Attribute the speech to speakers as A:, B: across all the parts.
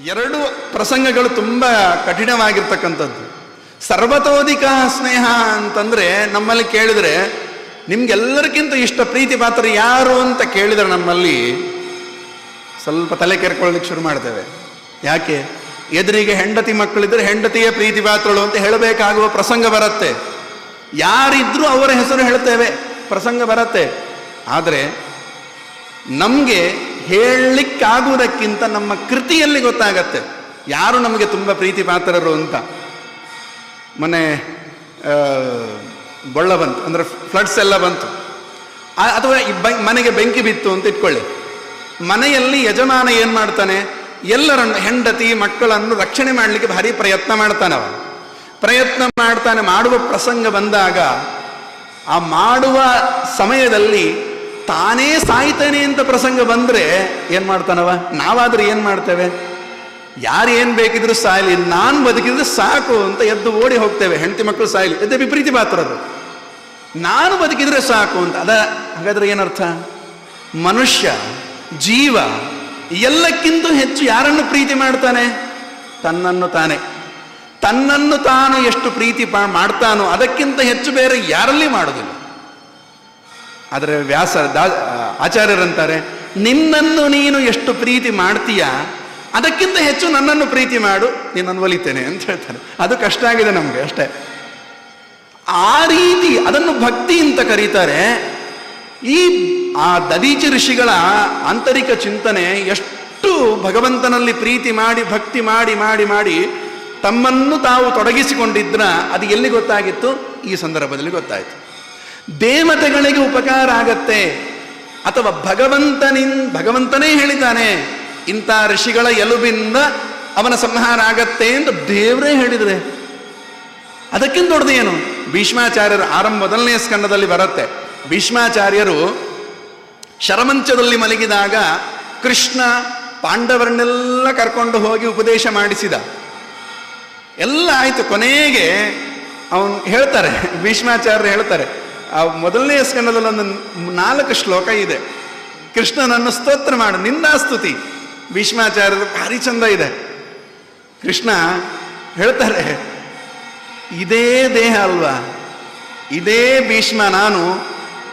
A: ಎರಡು ಪ್ರಸಂಗಗಳು ತುಂಬ ಕಠಿಣವಾಗಿರ್ತಕ್ಕಂಥದ್ದು. ಸರ್ವತೋಧಿಕ ಸ್ನೇಹ ಅಂತಂದರೆ ನಮ್ಮಲ್ಲಿ ಕೇಳಿದರೆ ನಿಮ್ಗೆಲ್ಲರಿಗಿಂತ ಇಷ್ಟ ಪ್ರೀತಿ ಪಾತ್ರ ಯಾರು ಅಂತ ಕೇಳಿದರೆ ನಮ್ಮಲ್ಲಿ ಸ್ವಲ್ಪ ತಲೆ ಕೆರ್ಕೊಳ್ಳಿಕ್ಕೆ ಶುರು ಮಾಡ್ತೇವೆ. ಯಾಕೆ? ಎದುರಿಗೆ ಹೆಂಡತಿ ಮಕ್ಕಳಿದ್ರೆ ಹೆಂಡತಿಯ ಪ್ರೀತಿ ಪಾತ್ರಳು ಅಂತ ಹೇಳಬೇಕಾಗುವ ಪ್ರಸಂಗ ಬರುತ್ತೆ. ಯಾರಿದ್ರೂ ಅವರ ಹೆಸರು ಹೇಳ್ತೇವೆ, ಪ್ರಸಂಗ ಬರುತ್ತೆ. ಆದರೆ ನಮಗೆ ಹೇಳಲಿಕ್ಕಾಗುವುದಕ್ಕಿಂತ ನಮ್ಮ ಕೃತಿಯಲ್ಲಿ ಗೊತ್ತಾಗತ್ತೆ ಯಾರು ನಮಗೆ ತುಂಬ ಪ್ರೀತಿ ಪಾತ್ರರು ಅಂತ. ಮೊನ್ನೆ ಬೊಳ್ಳ ಬಂತು, ಅಂದರೆ ಫ್ಲಡ್ಸ್ ಎಲ್ಲ ಬಂತು, ಅಥವಾ ಮನೆಗೆ ಬೆಂಕಿ ಬಿತ್ತು ಅಂತ ಇಟ್ಕೊಳ್ಳಿ. ಮನೆಯಲ್ಲಿ ಯಜಮಾನ ಏನು ಮಾಡ್ತಾನೆ? ಎಲ್ಲರನ್ನು, ಹೆಂಡತಿ ಮಕ್ಕಳನ್ನು ರಕ್ಷಣೆ ಮಾಡಲಿಕ್ಕೆ ಭಾರಿ ಪ್ರಯತ್ನ ಮಾಡ್ತಾನವ. ಪ್ರಯತ್ನ ಮಾಡ್ತಾನೆ. ಮಾಡುವ ಪ್ರಸಂಗ ಬಂದಾಗ ಆ ಮಾಡುವ ಸಮಯದಲ್ಲಿ ತಾನೇ ಸಾಯ್ತಾನೆ ಅಂತ ಪ್ರಸಂಗ ಬಂದರೆ ಏನು ಮಾಡ್ತಾನವ? ನಾವಾದ್ರೆ ಏನು ಮಾಡ್ತೇವೆ? ಯಾರು ಏನು ಬೇಕಿದ್ರು ಸಾಯಲಿ, ನಾನು ಬದುಕಿದ್ರೆ ಸಾಕು ಅಂತ ಎದ್ದು ಓಡಿ ಹೋಗ್ತೇವೆ. ಹೆಂಡತಿ ಮಕ್ಕಳು ಸಾಯಲಿ, ಎದ್ದೇ ವಿಪರೀತಿ ಪಾತ್ರರು, ನಾನು ಬದುಕಿದ್ರೆ ಸಾಕು ಅಂತ. ಹಾಗಾದ್ರೆ ಏನರ್ಥ? ಮನುಷ್ಯ ಜೀವ ಎಲ್ಲಕ್ಕಿಂತ ಹೆಚ್ಚು ಯಾರನ್ನು ಪ್ರೀತಿ ಮಾಡ್ತಾನೆ? ತನ್ನನ್ನು ತಾನೇ. ತನ್ನನ್ನು ತಾನು ಎಷ್ಟು ಪ್ರೀತಿ ಮಾಡ್ತಾನೋ ಅದಕ್ಕಿಂತ ಹೆಚ್ಚು ಬೇರೆ ಯಾರಲ್ಲಿ ಮಾಡೋದಿಲ್ಲ. ಆದರೆ ಆಚಾರ್ಯರಂತಾರೆ, ನಿನ್ನನ್ನು ನೀನು ಎಷ್ಟು ಪ್ರೀತಿ ಮಾಡ್ತೀಯ ಅದಕ್ಕಿಂತ ಹೆಚ್ಚು ನನ್ನನ್ನು ಪ್ರೀತಿ ಮಾಡು, ನಿನ್ನನ್ನು ಒಲಿತೇನೆ ಅಂತ ಹೇಳ್ತಾರೆ. ಅದು ಕಷ್ಟ ಆಗಿದೆ ನಮಗೆ ಅಷ್ಟೇ. ಆ ರೀತಿ ಅದನ್ನು ಭಕ್ತಿ ಅಂತ ಕರೀತಾರೆ. ಆ ದದೀಚಿ ಋಷಿಗಳ ಆಂತರಿಕ ಚಿಂತನೆ ಎಷ್ಟು ಭಗವಂತನಲ್ಲಿ ಪ್ರೀತಿ ಮಾಡಿ ಭಕ್ತಿ ಮಾಡಿ ಮಾಡಿ ಮಾಡಿ ತಮ್ಮನ್ನು ತಾವು ತೊಡಗಿಸಿಕೊಂಡಿದ್ರ ಅದು ಎಲ್ಲಿ ಗೊತ್ತಾಗಿತ್ತು? ಈ ಸಂದರ್ಭದಲ್ಲಿ ಗೊತ್ತಾಯಿತು. ದೇವತೆಗಳಿಗೆ ಉಪಕಾರ ಆಗತ್ತೆ, ಅಥವಾ ಭಗವಂತನೇ ಹೇಳಿದ್ದಾನೆ ಇಂಥ ಋಷಿಗಳ ಎಲುಬಿಂದ ಅವನ ಸಂಹಾರ ಆಗತ್ತೆ ಅಂತ ದೇವರೇ ಹೇಳಿದರೆ ಅದಕ್ಕಿಂತ ದೊಡ್ಡದು ಏನು? ಭೀಷ್ಮಾಚಾರ್ಯರು ಮೊದಲನೆಯ ಸ್ಕಂದದಲ್ಲಿ ಬರುತ್ತೆ. ಭೀಷ್ಮಾಚಾರ್ಯರು ಶರಮಂಚದಲ್ಲಿ ಮಲಗಿದಾಗ ಕೃಷ್ಣ ಪಾಂಡವರನ್ನೆಲ್ಲ ಕರ್ಕೊಂಡು ಹೋಗಿ ಉಪದೇಶ ಮಾಡಿಸಿದ. ಎಲ್ಲ ಆಯಿತು. ಕೊನೆಗೆ ಅವನು ಹೇಳ್ತಾರೆ, ಭೀಷ್ಮಾಚಾರ್ಯರು ಹೇಳ್ತಾರೆ, ಆ ಮೊದಲನೆಯ ಸ್ಕಂದದಲ್ಲಿ ಒಂದು 4 ಶ್ಲೋಕ ಇದೆ. ಕೃಷ್ಣನನ್ನು ಸ್ತೋತ್ರ ಮಾಡು, ನಿಂದಾಸ್ತುತಿ. ಭೀಷ್ಮಾಚಾರ್ಯರು ಭಾರಿ ಚಂದ ಇದೆ. ಕೃಷ್ಣ ಹೇಳ್ತಾರೆ, ಇದೇ ದೇಹ ಅಲ್ವಾ, ಇದೇ ಭೀಷ್ಮ ನಾನು,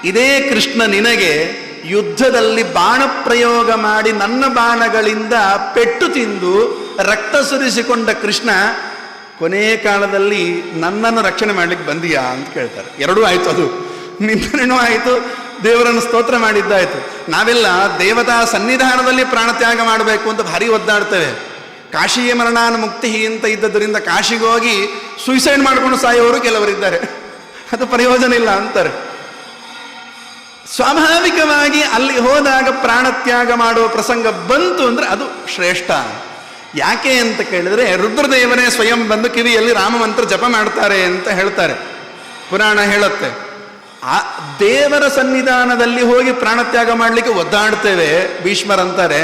A: ಇದೇ ಕೃಷ್ಣ ನಿನಗೆ ಯುದ್ಧದಲ್ಲಿ ಬಾಣ ಪ್ರಯೋಗ ಮಾಡಿ ನನ್ನ ಬಾಣಗಳಿಂದ ಪೆಟ್ಟು ತಿಂದು ರಕ್ತ ಸುರಿಸಿಕೊಂಡ ಕೃಷ್ಣ ಕೊನೆ ಕಾಲದಲ್ಲಿ ನನ್ನನ್ನು ರಕ್ಷಣೆ ಮಾಡ್ಲಿಕ್ಕೆ ಬಂದೀಯಾ ಅಂತ ಕೇಳ್ತಾರೆ. ಎರಡೂ ಆಯಿತು, ಅದು ನಿಂದನೇನೂ ಆಯಿತು, ದೇವರನ್ನು ಸ್ತೋತ್ರ ಮಾಡಿದ್ದಾಯಿತು. ನಾವೆಲ್ಲ ದೇವತಾ ಸನ್ನಿಧಾನದಲ್ಲಿ ಪ್ರಾಣತ್ಯಾಗ ಮಾಡಬೇಕು ಅಂತ ಭಾರಿ ಒದ್ದಾಡ್ತೇವೆ. ಕಾಶಿಯೇ ಮರಣಾನ ಮುಕ್ತಿ ಅಂತ ಇದ್ದದರಿಂದ ಕಾಶಿಗೋಗಿ ಸೂಸೈಡ್ ಮಾಡ್ಕೊಂಡು ಸಾಯೋರು ಕೆಲವರಿದ್ದಾರೆ. ಅದು ಪ್ರಯೋಜನ ಇಲ್ಲ ಅಂತಾರೆ. ಸ್ವಾಭಾವಿಕವಾಗಿ ಅಲ್ಲಿ ಹೋದಾಗ ಪ್ರಾಣತ್ಯಾಗ ಮಾಡುವ ಪ್ರಸಂಗ ಬಂತು ಅಂದರೆ ಅದು ಶ್ರೇಷ್ಠ. ಯಾಕೆ ಅಂತ ಕೇಳಿದ್ರೆ ರುದ್ರದೇವನೇ ಸ್ವಯಂ ಬಂದು ಕಿವಿಯಲ್ಲಿ ರಾಮಮಂತ್ರ ಜಪ ಮಾಡ್ತಾರೆ ಅಂತ ಹೇಳ್ತಾರೆ, ಪುರಾಣ ಹೇಳುತ್ತೆ. ಆ ದೇವರ ಸನ್ನಿಧಾನದಲ್ಲಿ ಹೋಗಿ ಪ್ರಾಣತ್ಯಾಗ ಮಾಡಲಿಕ್ಕೆ ಒದ್ದಾಡ್ತೇವೆ. ಭೀಷ್ಮರಂತಾರೆ,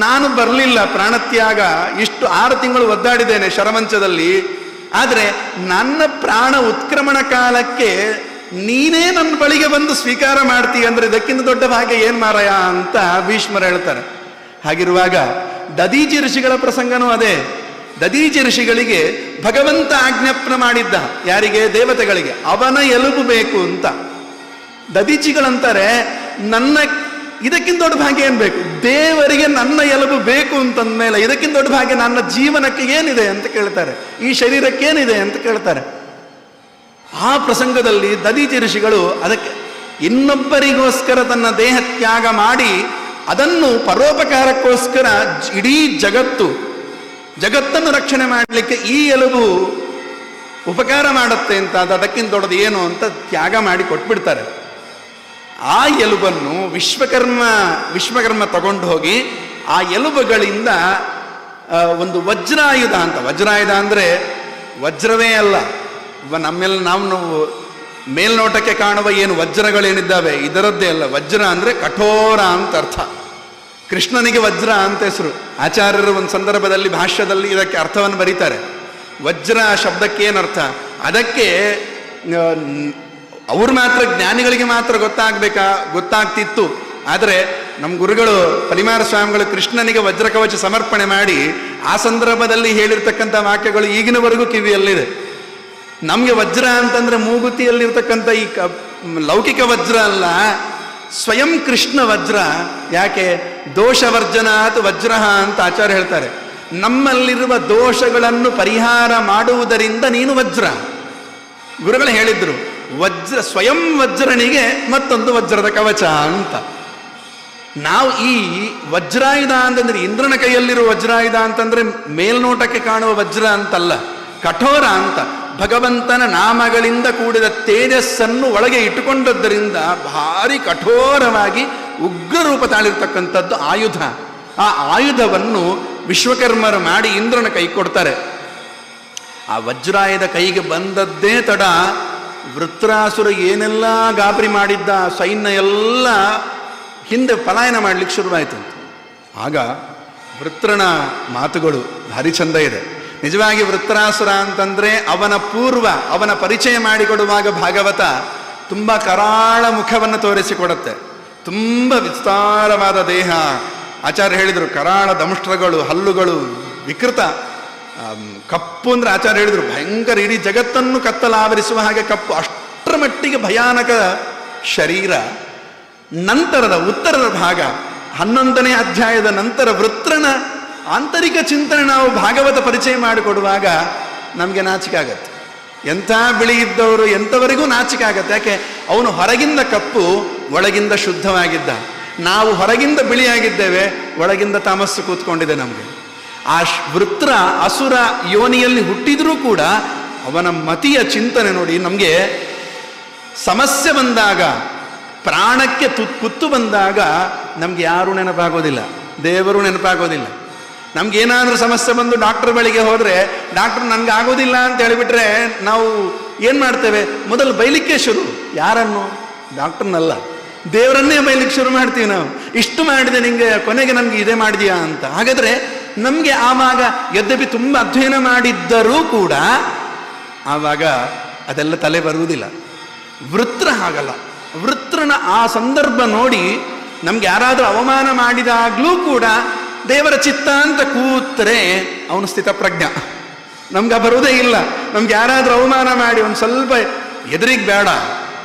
A: ನಾನು ಬರಲಿಲ್ಲ ಪ್ರಾಣತ್ಯಾಗ, ಇಷ್ಟು 6 ತಿಂಗಳು ಒದ್ದಾಡಿದ್ದೇನೆ ಶರಮಂಚದಲ್ಲಿ, ಆದರೆ ನನ್ನ ಪ್ರಾಣ ಉತ್ಕ್ರಮಣ ಕಾಲಕ್ಕೆ ನೀನೇ ನನ್ನ ಬಳಿಗೆ ಬಂದು ಸ್ವೀಕಾರ ಮಾಡ್ತೀಯ ಅಂದರೆ ಇದಕ್ಕಿಂತ ದೊಡ್ಡ ಭಾಗ್ಯ ಏನು ಮಾರಾಯ ಅಂತ ಭೀಷ್ಮರು ಹೇಳ್ತಾರೆ. ಹಾಗಿರುವಾಗ ದದೀಚಿ ಋಷಿಗಳ ಪ್ರಸಂಗನೂ ಅದೇ. ದದೀಚಿ ಋಷಿಗಳಿಗೆ ಭಗವಂತ ಆಜ್ಞಾಪನೆ ಮಾಡಿದ್ದ, ಯಾರಿಗೆ? ದೇವತೆಗಳಿಗೆ. ಅವನ ಎಲುಬು ಬೇಕು ಅಂತ. ದದೀಚಿಗಳಂತಾರೆ, ಇದಕ್ಕಿಂತ ದೊಡ್ಡ ಭಾಗ್ಯ ಏನು ಬೇಕು? ದೇವರಿಗೆ ನನ್ನ ಎಲುಬು ಬೇಕು ಅಂತಂದ್ಮೇಲೆ ಇದಕ್ಕಿಂತ ದೊಡ್ಡ ಭಾಗ್ಯ ನನ್ನ ಜೀವನಕ್ಕೆ ಏನಿದೆ ಅಂತ ಕೇಳ್ತಾರೆ, ಈ ಶರೀರಕ್ಕೆ ಏನಿದೆ ಅಂತ ಕೇಳ್ತಾರೆ. ಆ ಪ್ರಸಂಗದಲ್ಲಿ ದದೀಚಿ ಋಷಿಗಳು ಅದಕ್ಕೆ ಇನ್ನೊಬ್ಬರಿಗೋಸ್ಕರ ತನ್ನ ದೇಹ ತ್ಯಾಗ ಮಾಡಿ ಅದನ್ನು ಪರೋಪಕಾರಕ್ಕೋಸ್ಕರ ಇಡೀ ಜಗತ್ತನ್ನು ರಕ್ಷಣೆ ಮಾಡಲಿಕ್ಕೆ ಈ ಎಲುಬು ಉಪಕಾರ ಮಾಡುತ್ತೆ ಅಂತ, ಅದಕ್ಕಿಂತ ದೊಡ್ಡದು ಏನು ಅಂತ ತ್ಯಾಗ ಮಾಡಿ ಕೊಟ್ಬಿಡ್ತಾರೆ. ಆ ಎಲುಬನ್ನು ವಿಶ್ವಕರ್ಮ ತಗೊಂಡು ಹೋಗಿ ಆ ಎಲುಬುಗಳಿಂದ ಒಂದು ವಜ್ರಾಯುಧ ಅಂತ. ವಜ್ರಾಯುಧ ಅಂದರೆ ವಜ್ರವೇ ಅಲ್ಲ, ನಮ್ಮೆಲ್ಲ ನಾವು ಮೇಲ್ನೋಟಕ್ಕೆ ಕಾಣುವ ಏನು ವಜ್ರಗಳೇನಿದ್ದಾವೆ ಇದರದ್ದೇ ಅಲ್ಲ. ವಜ್ರ ಅಂದರೆ ಕಠೋರ ಅಂತ ಅರ್ಥ. ಕೃಷ್ಣನಿಗೆ ವಜ್ರ ಅಂತ ಹೆಸರು. ಆಚಾರ್ಯರು ಒಂದು ಸಂದರ್ಭದಲ್ಲಿ ಭಾಷ್ಯದಲ್ಲಿ ಇದಕ್ಕೆ ಅರ್ಥವನ್ನು ಬರೀತಾರೆ. ವಜ್ರ ಶಬ್ದಕ್ಕೇನರ್ಥ? ಅದಕ್ಕೆ ಅವ್ರು ಮಾತ್ರ, ಜ್ಞಾನಿಗಳಿಗೆ ಮಾತ್ರ ಗೊತ್ತಾಗ್ತಿತ್ತು. ಆದರೆ ನಮ್ಮ ಗುರುಗಳು ಪರಿಮಾರ ಸ್ವಾಮಿಗಳು ಕೃಷ್ಣನಿಗೆ ವಜ್ರಕವಚ ಸಮರ್ಪಣೆ ಮಾಡಿ ಆ ಸಂದರ್ಭದಲ್ಲಿ ಹೇಳಿರ್ತಕ್ಕಂಥ ವಾಕ್ಯಗಳು ಈಗಿನವರೆಗೂ ಕಿವಿಯಲ್ಲಿದೆ. ನಮಗೆ ವಜ್ರ ಅಂತಂದ್ರೆ ಮೂಗುತಿಯಲ್ಲಿರ್ತಕ್ಕಂಥ ಈ ಲೌಕಿಕ ವಜ್ರ ಅಲ್ಲ, ಸ್ವಯಂ ಕೃಷ್ಣ ವಜ್ರ. ಯಾಕೆ? ದೋಷವರ್ಜನಾತ್ ವಜ್ರ ಅಂತ ಆಚಾರ್ಯ ಹೇಳ್ತಾರೆ. ನಮ್ಮಲ್ಲಿರುವ ದೋಷಗಳನ್ನು ಪರಿಹಾರ ಮಾಡುವುದರಿಂದ ನೀನು ವಜ್ರ. ಗುರುಗಳು ಹೇಳಿದ್ರು, ವಜ್ರ ಸ್ವಯಂ ವಜ್ರನಿಗೆ ಮತ್ತೊಂದು ವಜ್ರದ ಕವಚ ಅಂತ. ನಾವು ಈ ವಜ್ರಾಯುಧ ಅಂತಂದ್ರೆ ಇಂದ್ರನ ಕೈಯಲ್ಲಿರುವ ವಜ್ರಾಯುಧ ಅಂತಂದ್ರೆ ಮೇಲ್ನೋಟಕ್ಕೆ ಕಾಣುವ ವಜ್ರ ಅಂತಲ್ಲ, ಕಠೋರ ಅಂತ. ಭಗವಂತನ ನಾಮಗಳಿಂದ ಕೂಡಿದ ತೇಜಸ್ಸನ್ನು ಒಳಗೆ ಇಟ್ಟುಕೊಂಡದ್ದರಿಂದ ಭಾರಿ ಕಠೋರವಾಗಿ ಉಗ್ರ ರೂಪ ತಾಳಿರ್ತಕ್ಕಂಥದ್ದು ಆಯುಧ. ಆ ಆಯುಧವನ್ನು ವಿಶ್ವಕರ್ಮರು ಮಾಡಿ ಇಂದ್ರನ ಕೈ ಕೊಡ್ತಾರೆ. ಆ ವಜ್ರಾಯುಧ ಕೈಗೆ ಬಂದದ್ದೇ ತಡ, ವೃತ್ರಾಸುರ ಏನೆಲ್ಲ ಗಾಬರಿ ಮಾಡಿದ್ದ ಸೈನ್ಯ ಎಲ್ಲ ಹಿಂದೆ ಪಲಾಯನ ಮಾಡಲಿಕ್ಕೆ ಶುರುವಾಯಿತು. ಆಗ ವೃತ್ರನ ಮಾತುಗಳು ಭಾರಿ ಚಂದ ಇದೆ. ನಿಜವಾಗಿ ವೃತ್ರಾಸುರ ಅಂತಂದ್ರೆ ಅವನ ಪೂರ್ವ, ಅವನ ಪರಿಚಯ ಮಾಡಿಕೊಡುವಾಗ ಭಾಗವತ ತುಂಬ ಕರಾಳ ಮುಖವನ್ನು ತೋರಿಸಿಕೊಡುತ್ತೆ. ತುಂಬ ವಿಸ್ತಾರವಾದ ದೇಹ. ಆಚಾರ್ಯ ಹೇಳಿದರು ಕರಾಳ ದಂಷ್ಟ್ರಗಳು, ಹಲ್ಲುಗಳು, ವಿಕೃತ ಕಪ್ಪು ಅಂದ್ರೆ ಆಚಾರ್ಯ ಹೇಳಿದರು ಭಯಂಕರ, ಇಡೀ ಜಗತ್ತನ್ನು ಕತ್ತಲಾವರಿಸುವ ಹಾಗೆ ಕಪ್ಪು, ಅಷ್ಟರ ಮಟ್ಟಿಗೆ ಭಯಾನಕ ಶರೀರ. ನಂತರದ ಉತ್ತರದ ಭಾಗ 11ನೇ ಅಧ್ಯಾಯದ ನಂತರ ವೃತ್ರನ ಆಂತರಿಕ ಚಿಂತನೆ ನಾವು ಭಾಗವತ ಪರಿಚಯ ಮಾಡಿಕೊಡುವಾಗ ನಮಗೆ ನಾಚಿಕೆ ಆಗತ್ತೆ. ಎಂಥ ಬಿಳಿ ಇದ್ದವರು ಎಂಥವರಿಗೂ ನಾಚಿಕೆ ಆಗತ್ತೆ. ಯಾಕೆ? ಅವನು ಹೊರಗಿಂದ ಕಪ್ಪು, ಒಳಗಿಂದ ಶುದ್ಧವಾಗಿದ್ದ. ನಾವು ಹೊರಗಿಂದ ಬಿಳಿಯಾಗಿದ್ದೇವೆ, ಒಳಗಿಂದ ತಮಸ್ಸು ಕೂತ್ಕೊಂಡಿದೆ ನಮಗೆ. ಆ ವೃತ್ರ ಅಸುರ ಯೋನಿಯಲ್ಲಿ ಹುಟ್ಟಿದ್ರೂ ಕೂಡ ಅವನ ಮತಿಯ ಚಿಂತನೆ ನೋಡಿ. ನಮಗೆ ಸಮಸ್ಯೆ ಬಂದಾಗ, ಪ್ರಾಣಕ್ಕೆ ಕುತ್ತು ಬಂದಾಗ ನಮ್ಗೆ ಯಾರೂ ನೆನಪಾಗೋದಿಲ್ಲ, ದೇವರು ನೆನಪಾಗೋದಿಲ್ಲ. ನಮ್ಗೇನಾದರೂ ಸಮಸ್ಯೆ ಬಂದು ಡಾಕ್ಟರ್ ಬಳಿಗೆ ಹೋದರೆ ಡಾಕ್ಟರ್ ನನಗೆ ಆಗೋದಿಲ್ಲ ಅಂತ ಹೇಳಿಬಿಟ್ರೆ ನಾವು ಏನು ಮಾಡ್ತೇವೆ? ಮೊದಲು ಬೈಲಿಕ್ಕೆ ಶುರು. ಯಾರನ್ನು? ಡಾಕ್ಟರ್ನಲ್ಲ, ದೇವರನ್ನೇ ಬೈಲಿಕ್ಕೆ ಶುರು ಮಾಡ್ತೀವಿ ನಾವು. ಇಷ್ಟು ಮಾಡಿದೆ ನಿಂಗೆ, ಕೊನೆಗೆ ನಮ್ಗೆ ಇದೇ ಮಾಡಿದೆಯಾ ಅಂತ. ಹಾಗಾದರೆ ನಮಗೆ ಆವಾಗ ಯದ್ಯಪಿ ತುಂಬ ಅಧ್ಯಯನ ಮಾಡಿದ್ದರೂ ಕೂಡ ಆವಾಗ ಅದೆಲ್ಲ ತಲೆ ಬರುವುದಿಲ್ಲ. ವೃತ್ರ ಹಾಗಲ್ಲ. ವೃತ್ರನ ಆ ಸಂದರ್ಭ ನೋಡಿ ನಮ್ಗೆ ಯಾರಾದರೂ ಅವಮಾನ ಮಾಡಿದಾಗಲೂ ಕೂಡ ದೇವರ ಚಿತ್ತ ಅಂತ ಕೂತ್ರೆ ಅವನು ಸ್ಥಿತಪ್ರಜ್ಞ. ನಮ್ಗೆ ಬರುವುದೇ ಇಲ್ಲ. ನಮ್ಗೆ ಯಾರಾದರೂ ಅವಮಾನ ಮಾಡಿ ಒಂದು ಸ್ವಲ್ಪ ಎದುರಿಗೆ ಬೇಡ,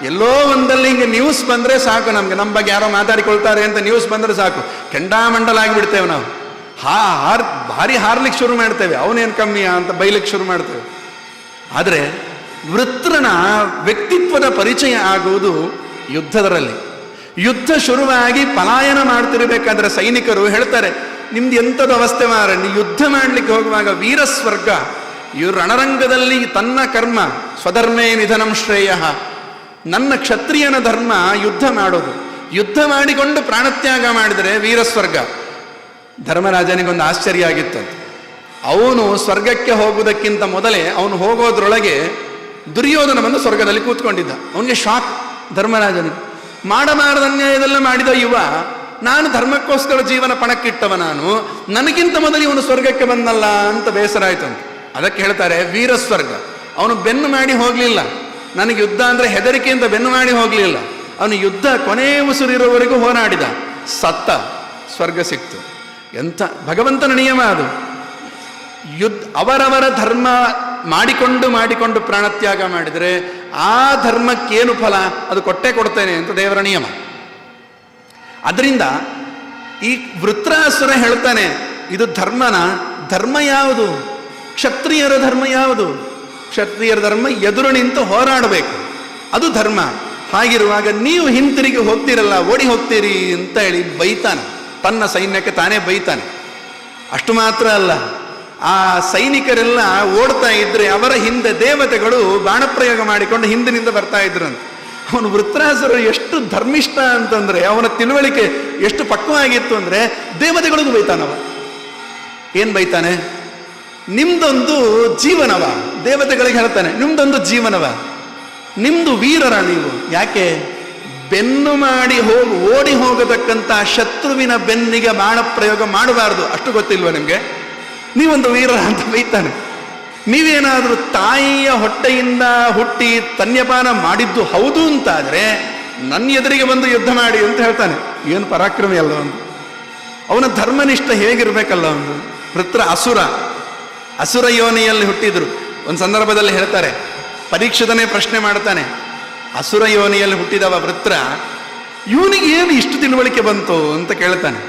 A: ಎಲ್ಲೋ ಒಂದಲ್ಲಿ ಹಿಂಗೆ ನ್ಯೂಸ್ ಬಂದರೆ ಸಾಕು, ನಮ್ಗೆ ನಮ್ಮ ಬಗ್ಗೆ ಯಾರೋ ಮಾತಾಡಿಕೊಳ್ತಾರೆ ಅಂತ ನ್ಯೂಸ್ ಬಂದರೆ ಸಾಕು, ಕೆಂಡಾಮಂಡಲ ಆಗಿಬಿಡ್ತೇವೆ ನಾವು. ಭಾರಿ ಹಾರ್ಲಿಕ್ಕೆ ಶುರು ಮಾಡ್ತೇವೆ, ಅವನೇನು ಕಮ್ಮಿಯಾ ಅಂತ ಬೈಲಿಕ್ಕೆ ಶುರು ಮಾಡ್ತೇವೆ. ಆದರೆ ವೃತ್ರನ ವ್ಯಕ್ತಿತ್ವದ ಪರಿಚಯ ಆಗುವುದು ಯುದ್ಧದರಲ್ಲಿ. ಯುದ್ಧ ಶುರುವಾಗಿ ಪಲಾಯನ ಮಾಡ್ತಿರ್ಬೇಕಾದ್ರೆ ಸೈನಿಕರು ಹೇಳ್ತಾರೆ, ನಿಮ್ದು ಎಂಥದ್ದು ಅವಸ್ಥೆ ಮಾರ, ನೀವು ಯುದ್ಧ ಮಾಡಲಿಕ್ಕೆ ಹೋಗುವಾಗ ವೀರಸ್ವರ್ಗ. ಇವರು ರಣರಂಗದಲ್ಲಿ ತನ್ನ ಕರ್ಮ ಸ್ವಧರ್ಮೇ ನಿಧನಂ ಶ್ರೇಯ, ನನ್ನ ಕ್ಷತ್ರಿಯನ ಧರ್ಮ ಯುದ್ಧ ಮಾಡೋದು, ಯುದ್ಧ ಮಾಡಿಕೊಂಡು ಪ್ರಾಣತ್ಯಾಗ ಮಾಡಿದರೆ ವೀರಸ್ವರ್ಗ. ಧರ್ಮರಾಜನಿಗೊಂದು ಆಶ್ಚರ್ಯ ಆಗಿತ್ತಂತೆ. ಅವನು ಸ್ವರ್ಗಕ್ಕೆ ಹೋಗುವುದಕ್ಕಿಂತ ಮೊದಲೇ ಅವನು ಹೋಗೋದ್ರೊಳಗೆ ದುರ್ಯೋಧನ ಬಂದು ಸ್ವರ್ಗದಲ್ಲಿ ಕೂತ್ಕೊಂಡಿದ್ದ. ಅವನಿಗೆ ಶಾಕ್. ಧರ್ಮರಾಜನಿಗೆ ಮಾಡಬಾರದ ಅನ್ಯಾಯದೆಲ್ಲ ಮಾಡಿದ ಯುವ, ನಾನು ಧರ್ಮಕ್ಕೋಸ್ಕರ ಜೀವನ ಪಣಕ್ಕಿಟ್ಟವ, ನನಗಿಂತ ಮೊದಲು ಇವನು ಸ್ವರ್ಗಕ್ಕೆ ಬಂದಲ್ಲ ಅಂತ ಬೇಸರ ಆಯ್ತು ಅಂತ. ಅದಕ್ಕೆ ಹೇಳ್ತಾರೆ ವೀರಸ್ವರ್ಗ. ಅವನು ಬೆನ್ನು ಮಾಡಿ ಹೋಗಲಿಲ್ಲ, ನನಗೆ ಯುದ್ಧ ಅಂದರೆ ಹೆದರಿಕೆಯಿಂದ ಬೆನ್ನು ಮಾಡಿ ಹೋಗಲಿಲ್ಲ. ಅವನು ಯುದ್ಧ ಕೊನೆ ಉಸಿರಿರೋವರೆಗೂ ಹೋರಾಡಿದ, ಸತ್ತ, ಸ್ವರ್ಗ ಸಿಕ್ತು. ಎಂಥ ಭಗವಂತನ ನಿಯಮ ಅದು. ಅವರವರ ಧರ್ಮ ಮಾಡಿಕೊಂಡು ಪ್ರಾಣತ್ಯಾಗ ಮಾಡಿದರೆ ಆ ಧರ್ಮಕ್ಕೇನು ಫಲ ಅದು ಕೊಟ್ಟೇ ಕೊಡ್ತೇನೆ ಅಂತ ದೇವರ ನಿಯಮ. ಅದರಿಂದ ಈ ವೃತ್ರಾಸುರ ಹೇಳ್ತಾನೆ, ಇದು ಧರ್ಮ ಯಾವುದು? ಕ್ಷತ್ರಿಯರ ಧರ್ಮ ಯಾವುದು? ಕ್ಷತ್ರಿಯರ ಧರ್ಮ ಎದುರು ನಿಂತು ಹೋರಾಡಬೇಕು, ಅದು ಧರ್ಮ. ಹಾಗಿರುವಾಗ ನೀವು ಹಿಂತಿರುಗಿ ಹೋಗ್ತೀರಲ್ಲ, ಓಡಿ ಹೋಗ್ತೀರಿ ಅಂತ ಹೇಳಿ ಬೈತಾನೆ. ತನ್ನ ಸೈನ್ಯಕ್ಕೆ ತಾನೇ ಬೈತಾನೆ. ಅಷ್ಟು ಮಾತ್ರ ಅಲ್ಲ, ಆ ಸೈನಿಕರೆಲ್ಲ ಓಡ್ತಾ ಇದ್ರೆ ಅವರ ಹಿಂದೆ ದೇವತೆಗಳು ಬಾಣಪ್ರಯೋಗ ಮಾಡಿಕೊಂಡು ಹಿಂದಿನಿಂದ ಬರ್ತಾ ಇದ್ರಂತೆ. ಅವನು ವೃತ್ರಾಸುರ ಎಷ್ಟು ಧರ್ಮಿಷ್ಠ ಅಂತಂದ್ರೆ, ಅವನ ತಿಳುವಳಿಕೆ ಎಷ್ಟು ಪಕ್ವವಾಗಿತ್ತು ಅಂದ್ರೆ ದೇವತೆಗಳಿಗೂ ಬೈತಾನವ. ಏನ್ ಬೈತಾನೆ? ನಿಮ್ದೊಂದು ಜೀವನವ. ದೇವತೆಗಳಿಗೆ ಹೇಳ್ತಾನೆ, ನಿಮ್ದೊಂದು ಜೀವನವ, ನಿಮ್ದು ವೀರರ ನೀವು. ಯಾಕೆ? ಬೆನ್ನು ಮಾಡಿ ಓಡಿ ಹೋಗತಕ್ಕಂಥ ಶತ್ರುವಿನ ಬೆನ್ನಿಗೆ ಬಾಣ ಪ್ರಯೋಗ ಮಾಡಬಾರ್ದು, ಅಷ್ಟು ಗೊತ್ತಿಲ್ವ ನಿಮಗೆ? ನೀವೊಂದು ವೀರ ಅಂತ ಬೈತಾನೆ. ನೀವೇನಾದರೂ ತಾಯಿಯ ಹೊಟ್ಟೆಯಿಂದ ಹುಟ್ಟಿ ಸ್ತನ್ಯಪಾನ ಮಾಡಿದ್ದು ಹೌದು ಅಂತಾದರೆ ನನ್ನ ಎದುರಿಗೆ ಬಂದು ಯುದ್ಧ ಮಾಡಿ ಅಂತ ಹೇಳ್ತಾನೆ. ಏನು ಪರಾಕ್ರಮಿ ಅಲ್ಲ ಒಂದು. ಅವನ ಧರ್ಮನಿಷ್ಠ ಹೇಗಿರ್ಬೇಕಲ್ಲ ಒಂದು. ವೃತ್ರ ಅಸುರ ಯೋನಿಯಲ್ಲಿ ಹುಟ್ಟಿದ್ರು. ಒಂದು ಸಂದರ್ಭದಲ್ಲಿ ಹೇಳ್ತಾರೆ, ಪರೀಕ್ಷಿತನೇ ಪ್ರಶ್ನೆ ಮಾಡ್ತಾನೆ, ಅಸುರ ಯೋನಿಯಲ್ಲಿ ಹುಟ್ಟಿದವ ವೃತ್ರ, ಇವನಿಗೆ ಏನು ಇಷ್ಟು ತಿಳುವಳಿಕೆ ಬಂತು ಅಂತ ಕೇಳ್ತಾನೆ.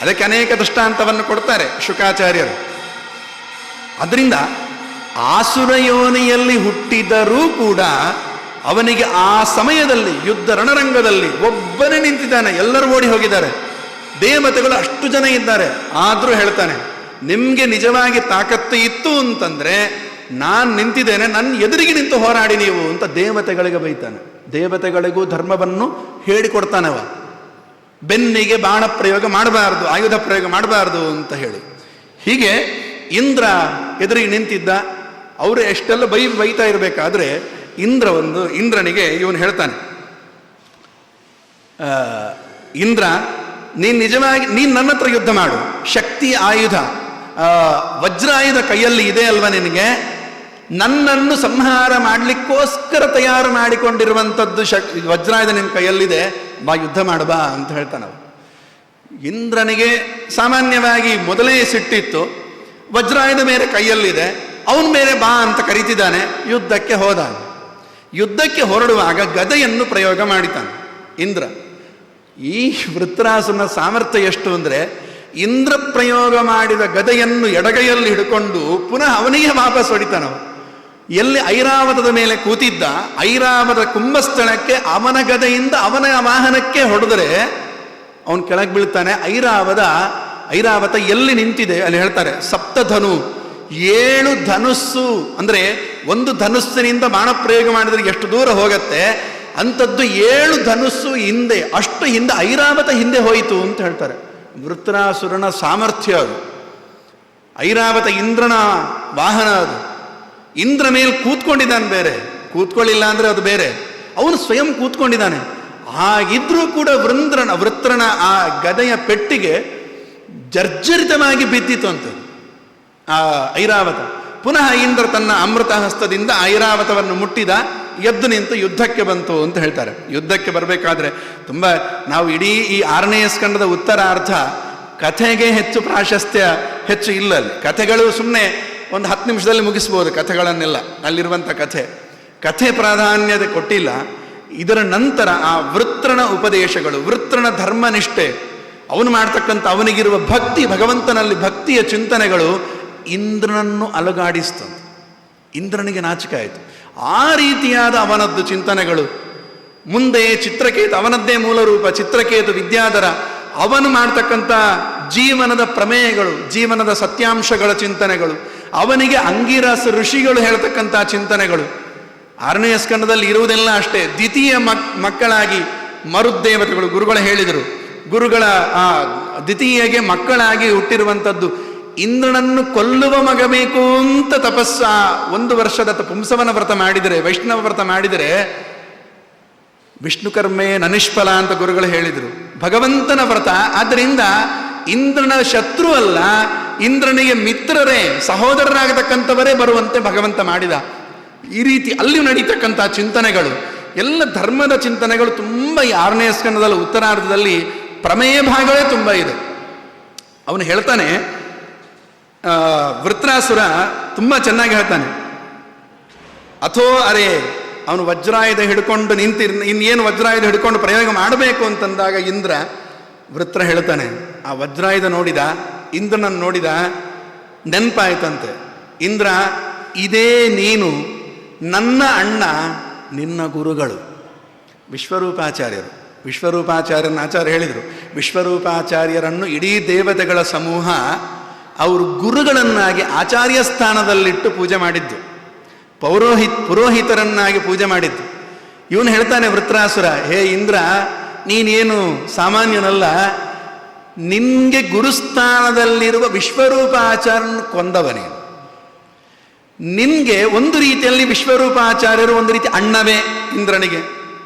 A: ಅದಕ್ಕೆ ಅನೇಕ ದೃಷ್ಟಾಂತವನ್ನು ಕೊಡ್ತಾರೆ ಶುಕಾಚಾರ್ಯರು. ಅದರಿಂದ ಆಸುರ ಯೋನಿಯಲ್ಲಿ ಹುಟ್ಟಿದರೂ ಕೂಡ ಅವನಿಗೆ ಆ ಸಮಯದಲ್ಲಿ ಯುದ್ಧ ರಣರಂಗದಲ್ಲಿ ಒಬ್ಬನೇ ನಿಂತಿದ್ದಾನೆ, ಎಲ್ಲರೂ ಓಡಿ ಹೋಗಿದ್ದಾರೆ, ದೇವತೆಗಳು ಅಷ್ಟು ಜನ ಇದ್ದಾರೆ. ಆದರೂ ಹೇಳ್ತಾನೆ, ನಿಮಗೆ ನಿಜವಾಗಿ ತಾಕತ್ತು ಇತ್ತು ಅಂತಂದ್ರೆ ನಾನು ನಿಂತಿದ್ದೇನೆ, ನನ್ನ ಎದುರಿಗೆ ನಿಂತು ಹೋರಾಡಿ ನೀವು ಅಂತ ದೇವತೆಗಳಿಗೆ ಬೈತಾನೆ. ದೇವತೆಗಳಿಗೂ ಧರ್ಮವನ್ನು ಹೇಳಿಕೊಡ್ತಾನವ. ಬೆನ್ನಿಗೆ ಬಾಣ ಪ್ರಯೋಗ ಮಾಡಬಾರ್ದು, ಆಯುಧ ಪ್ರಯೋಗ ಮಾಡಬಾರ್ದು ಅಂತ ಹೇಳಿ. ಹೀಗೆ ಇಂದ್ರ ಎದುರಿಗೆ ನಿಂತಿದ್ದ. ಅವರು ಎಷ್ಟೆಲ್ಲ ಬೈತಾ ಇರಬೇಕಾದ್ರೆ ಇಂದ್ರನಿಗೆ ಇವನು ಹೇಳ್ತಾನೆ, ಇಂದ್ರ, ನೀನು ನನ್ನ ಹತ್ರ ಯುದ್ಧ ಮಾಡು, ಶಕ್ತಿ ಆಯುಧ ವಜ್ರಾಯುಧ ಕೈಯಲ್ಲಿ ಇದೆ ಅಲ್ವ ನಿನಗೆ, ನನ್ನನ್ನು ಸಂಹಾರ ಮಾಡಲಿಕ್ಕೋಸ್ಕರ ತಯಾರು ಮಾಡಿಕೊಂಡಿರುವಂಥದ್ದು ವಜ್ರಾಯುಧ ನಿನ್ನ ಕೈಯಲ್ಲಿದೆ, ಬಾ ಯುದ್ಧ ಮಾಡಬಾ ಅಂತ ಹೇಳ್ತಾನವ. ಇಂದ್ರನಿಗೆ ಸಾಮಾನ್ಯವಾಗಿ ಮೊದಲೇ ಸಿಟ್ಟಿತ್ತು, ವಜ್ರಾಯುಧ ಮೇಲೆ ಕೈಯಲ್ಲಿದೆ, ಅವನ ಮೇಲೆ ಬಾ ಅಂತ ಕರೀತಿದ್ದಾನೆ. ಯುದ್ಧಕ್ಕೆ ಹೋದ. ಯುದ್ಧಕ್ಕೆ ಹೊರಡುವಾಗ ಗದೆಯನ್ನು ಪ್ರಯೋಗ ಮಾಡಿತಾನೆ ಇಂದ್ರ. ಈ ವೃತ್ರಾಸುರನ ಸಾಮರ್ಥ್ಯ ಎಷ್ಟು ಅಂದರೆ, ಇಂದ್ರ ಪ್ರಯೋಗ ಮಾಡಿದ ಗದೆಯನ್ನು ಎಡಗೈಯಲ್ಲಿ ಹಿಡ್ಕೊಂಡು ಪುನಃ ಅವನಿಗೆ ವಾಪಸ್ ಹೊಡಿತಾನವ. ಎಲ್ಲಿ ಐರಾವತದ ಮೇಲೆ ಕೂತಿದ್ದ, ಐರಾವತ ಕುಂಭಸ್ಥಳಕ್ಕೆ ಅವನ ಗದೆಯಿಂದ ಅವನ ವಾಹನಕ್ಕೆ ಹೊಡೆದರೆ ಅವನು ಕೆಳಗೆ ಬೀಳ್ತಾನೆ. ಐರಾವತ ಎಲ್ಲಿ ನಿಂತಿದೆ ಅಲ್ಲಿ ಹೇಳ್ತಾರೆ ಸಪ್ತಧನು, 7 ಧನುಸ್ಸು, ಅಂದರೆ ಒಂದು ಧನುಸ್ಸಿನಿಂದ ಬಾಣ ಪ್ರಯೋಗ ಮಾಡಿದ್ರೆ ಎಷ್ಟು ದೂರ ಹೋಗತ್ತೆ ಅಂಥದ್ದು 7 ಧನುಸ್ಸು ಹಿಂದೆ, ಅಷ್ಟು ಹಿಂದೆ ಐರಾವತ ಹಿಂದೆ ಹೋಯಿತು ಅಂತ ಹೇಳ್ತಾರೆ. ವೃತ್ರಾಸುರನ ಸಾಮರ್ಥ್ಯ ಅದು. ಐರಾವತ ಇಂದ್ರನ ವಾಹನ ಅದು. ಇಂದ್ರ ಮೇಲೆ ಕೂತ್ಕೊಂಡಿದ್ದಾನೆ, ಬೇರೆ ಕೂತ್ಕೊಳ್ಳಿಲ್ಲ ಅಂದರೆ ಅದು ಬೇರೆ, ಅವನು ಸ್ವಯಂ ಕೂತ್ಕೊಂಡಿದ್ದಾನೆ. ಹಾಗಿದ್ರೂ ಕೂಡ ವೃತ್ರನ ಆ ಗದೆಯ ಪೆಟ್ಟಿಗೆ ಜರ್ಜರಿತವಾಗಿ ಬಿದ್ದಿತು ಅಂತ ಆ ಐರಾವತ. ಪುನಃ ಇಂದ್ರ ತನ್ನ ಅಮೃತ ಹಸ್ತದಿಂದ ಐರಾವತವನ್ನು ಮುಟ್ಟಿದ, ಎದ್ದು ನಿಂತು ಯುದ್ಧಕ್ಕೆ ಬಂತು ಅಂತ ಹೇಳ್ತಾರೆ. ಯುದ್ಧಕ್ಕೆ ಬರಬೇಕಾದ್ರೆ ತುಂಬ ನಾವು ಇಡೀ ಈ 6ನೇ ಸ್ಕಂದದ ಉತ್ತರಾರ್ಧ ಕಥೆಗೆ ಹೆಚ್ಚು ಪ್ರಾಶಸ್ತ್ಯ ಹೆಚ್ಚು ಇಲ್ಲ. ಕಥೆಗಳು ಸುಮ್ಮನೆ ಒಂದು 10 ನಿಮಿಷದಲ್ಲಿ ಮುಗಿಸ್ಬೋದು ಕಥೆಗಳನ್ನೆಲ್ಲ, ಅಲ್ಲಿರುವಂಥ ಕಥೆ ಪ್ರಾಧಾನ್ಯತೆ ಕೊಟ್ಟಿಲ್ಲ. ಇದರ ನಂತರ ಆ ವೃತ್ರನ ಉಪದೇಶಗಳು, ವೃತ್ರನ ಧರ್ಮನಿಷ್ಠೆ, ಅವನು ಮಾಡ್ತಕ್ಕಂಥ ಅವನಿಗಿರುವ ಭಕ್ತಿ, ಭಗವಂತನಲ್ಲಿ ಭಕ್ತಿಯ ಚಿಂತನೆಗಳು ಇಂದ್ರನನ್ನು ಅಲುಗಾಡಿಸ್ತಂತೆ. ಇಂದ್ರನಿಗೆ ನಾಚಿಕೆ ಆಯಿತು. ಆ ರೀತಿಯಾದ ಅವನದ್ದು ಚಿಂತನೆಗಳು ಮುಂದೆ ಚಿತ್ರಕೇತು, ಅವನದ್ದೇ ಮೂಲ ರೂಪ ಚಿತ್ರಕೇತು ವಿದ್ಯಾಧರ, ಅವನು ಮಾಡ್ತಕ್ಕಂಥ ಜೀವನದ ಪ್ರಮೇಯಗಳು, ಜೀವನದ ಸತ್ಯಾಂಶಗಳ ಚಿಂತನೆಗಳು, ಅವನಿಗೆ ಅಂಗಿರಸ ಋಷಿಗಳು ಹೇಳ್ತಕ್ಕಂಥ ಚಿಂತನೆಗಳು 6ನೇ ಸ್ಕಂದದಲ್ಲಿ ಇರುವುದೆಲ್ಲ ಅಷ್ಟೇ. ದ್ವಿತೀಯ ಮಕ್ಕಳಾಗಿ ಮರುದ್ದೇವತೆಗಳು, ಗುರುಗಳು ಹೇಳಿದರು, ಗುರುಗಳ ಆ ದ್ವಿತೀಯಗೆ ಮಕ್ಕಳಾಗಿ ಹುಟ್ಟಿರುವಂಥದ್ದು. ಇಂದ್ರನನ್ನು ಕೊಲ್ಲುವ ಮಗ ಬೇಕು ಅಂತ ತಪಸ್ಸ 1 ವರ್ಷದ ಪುಂಸವನ ವ್ರತ ಮಾಡಿದರೆ, ವೈಷ್ಣವ ವ್ರತ ಮಾಡಿದರೆ ವಿಷ್ಣು ಕರ್ಮೇ ನನಿಷ್ಫಲ ಅಂತ ಗುರುಗಳು ಹೇಳಿದರು. ಭಗವಂತನ ವ್ರತ, ಆದ್ದರಿಂದ ಇಂದ್ರನ ಶತ್ರು ಅಲ್ಲ, ಇಂದ್ರನಿಗೆ ಮಿತ್ರರೇ, ಸಹೋದರರಾಗತಕ್ಕಂಥವರೇ ಬರುವಂತೆ ಭಗವಂತ ಮಾಡಿದ. ಈ ರೀತಿ ಅಲ್ಲಿ ನಡೀತಕ್ಕಂಥ ಚಿಂತನೆಗಳು ಎಲ್ಲ ಧರ್ಮದ ಚಿಂತನೆಗಳು ತುಂಬ ಈ 6ನೇ ಸ್ಕಂದದಲ್ಲಿ ಉತ್ತರಾರ್ಧದಲ್ಲಿ ಪ್ರಮೇಯ ಭಾಗವೇ ತುಂಬ ಇದೆ. ಅವನು ಹೇಳ್ತಾನೆ, ವೃತ್ರಾಸುರ ತುಂಬ ಚೆನ್ನಾಗಿ ಹೇಳ್ತಾನೆ, ಅಥೋ ಅರೆ, ಅವನು ವಜ್ರಾಯುಧ ಹಿಡ್ಕೊಂಡು ಇನ್ನೇನು ವಜ್ರಾಯುಧ ಹಿಡ್ಕೊಂಡು ಪ್ರಯೋಗ ಮಾಡಬೇಕು ಅಂತಂದಾಗ ವೃತ್ರ ಹೇಳ್ತಾನೆ, ಆ ವಜ್ರಾಯುಧ ನೋಡಿದ, ಇಂದ್ರನನ್ನು ನೋಡಿದ, ನೆನಪಾಯ್ತಂತೆ, ಇಂದ್ರ ಇದೇ ನೀನು ನನ್ನ ಅಣ್ಣ, ನಿನ್ನ ಗುರುಗಳು ವಿಶ್ವರೂಪಾಚಾರ್ಯರನ್ನ ಆಚಾರ್ಯ ಹೇಳಿದರು, ವಿಶ್ವರೂಪಾಚಾರ್ಯರನ್ನು ಇಡೀ ದೇವತೆಗಳ ಸಮೂಹ ಅವರು ಗುರುಗಳನ್ನಾಗಿ ಆಚಾರ್ಯ ಸ್ಥಾನದಲ್ಲಿಟ್ಟು ಪೂಜೆ ಮಾಡಿದ್ದು, ಪುರೋಹಿತರನ್ನಾಗಿ ಪೂಜೆ ಮಾಡಿದ್ದು. ಇವನು ಹೇಳ್ತಾನೆ ವೃತ್ರಾಸುರ, ಹೇ ಇಂದ್ರ, ನೀನೇನು ಸಾಮಾನ್ಯನಲ್ಲ, ನಿನ್ಗೆ ಗುರುಸ್ಥಾನದಲ್ಲಿರುವ ವಿಶ್ವರೂಪಾಚಾರ್ಯನ ಕೊಂದವನೇ. ನಿನ್ಗೆ ಒಂದು ರೀತಿಯಲ್ಲಿ ವಿಶ್ವರೂಪಾಚಾರ್ಯರು ಒಂದು ರೀತಿ ಅಣ್ಣವೇ ಇಂದ್ರನಿಗೆ.